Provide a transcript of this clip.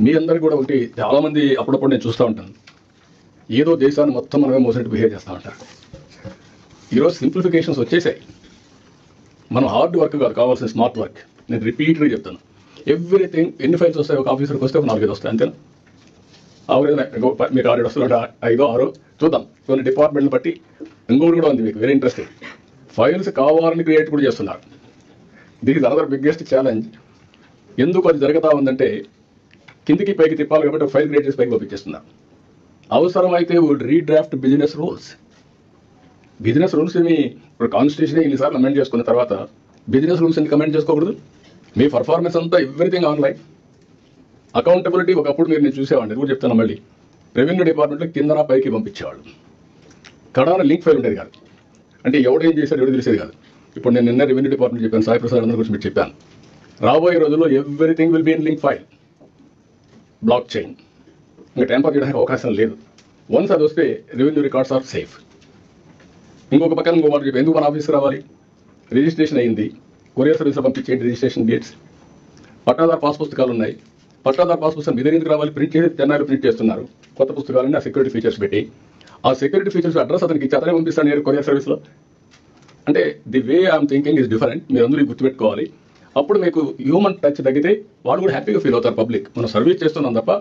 మీ అందరికీ కూడా ఒకటి చాలామంది అప్పుడప్పుడు నేను చూస్తూ ఉంటాను, ఏదో దేశాన్ని మొత్తం మనమే మోసినట్టు బిహేవ్ చేస్తూ ఉంటారు. ఈరోజు సింప్లిఫికేషన్స్ వచ్చేసాయి. మనం హార్డ్ వర్క్ కాదు కావాల్సిన స్మార్ట్ వర్క్. నేను రిపీట్గా చెప్తాను, ఎవ్రీథింగ్ ఎన్ని ఫైల్స్ వస్తాయి ఒక ఆఫీసర్కి వస్తే ఒక 4-5 వస్తాయి, అంతేనా? మీకు 6 వస్తున్నట్టు 5-6 చూద్దాం. కొన్ని డిపార్ట్మెంట్ని బట్టి ఇంకోటి కూడా ఉంది మీకు వెరీ ఇంట్రెస్టింగ్. ఫైల్స్ కావాలని క్రియేట్ కూడా చేస్తున్నారు. This is another biggest challenge. ఎందుకు అది జరుగుతూ ఉందంటే, కిందికి పైకి తిప్పాలి కాబట్టి ఫైల్ క్రియేట్ చేసి పైకి పంపించేస్తున్నారు. అవసరమైతే would redraft business rules. Business rules ఏమి ఇప్పుడు కాన్స్టిట్యూషన్ ఇన్నిసార్లు అమెండ్ చేసుకున్న తర్వాత బిజినెస్ రూల్స్ ఎందుకు అమెండ్ చేసుకోకూడదు? మీ పర్ఫార్మెన్స్ అంతా ఎవ్రీథింగ్ ఆన్లైన్. అకౌంటబిలిటీ ఒకప్పుడు నేను చూసేవాడిని, కూడా చెప్తాను మళ్ళీ. రెవెన్యూ డిపార్ట్మెంట్లో కిందన పైకి పంపించేవాళ్ళు. కడాన లింక్ ఫైల్ ఉండేది కాదు. అంటే ఎవడేం చేశాడు ఎవరు తెలిసేది కాదు. ఇప్పుడు నేను నిన్న రెవెన్యూ డిపార్ట్మెంట్ చెప్పాను, సాయి ప్రసాద్ అందరి గురించి మీకు చెప్పాను. రాబోయే రోజుల్లో everything will be in link file, blockchain. ఇంకా ట్యాంపర్ చేయడానికి అవకాశం లేదు. వన్స్ అది వస్తే రెవెన్యూ రికార్డ్స్ ఆర్ సేఫ్. ఇంకొక పక్కన ఇంకో మాట చెప్పి, ఎందుకు మన ఆఫీస్కి రావాలి? రిజిస్ట్రేషన్ అయింది, కొరియర్ సర్వీస్లో పంపించేయండి రిజిస్ట్రేషన్ డేట్స్. పట్టాదారు పాస్ పుస్తకాలు ఉన్నాయి, పట్టాదారు పాస్ పుస్తకం మీ దగ్గర ఎందుకు రావాలి? ప్రింట్ చేసి చెన్నైలో ప్రింట్ చేస్తున్నారు కొత్త పుస్తకాలని. ఆ సెక్యూరిటీ ఫీచర్స్ పెట్టి, ఆ సెక్యూరిటీ ఫీచర్స్ అడ్రస్ అతనికి ఇచ్చి అతనే పంపిస్తాను నేను కొరియర్ సర్వీస్లో. అంటే the way I'm thinking is different. మీరు అందరూ గుర్తుపెట్టుకోవాలి. అప్పుడు మీకు హ్యూమన్ టచ్ తగ్గితే వాళ్ళు కూడా హ్యాపీగా ఫీల్ అవుతారు. పబ్లిక్ మనం సర్వీస్ చేస్తున్నాం తప్ప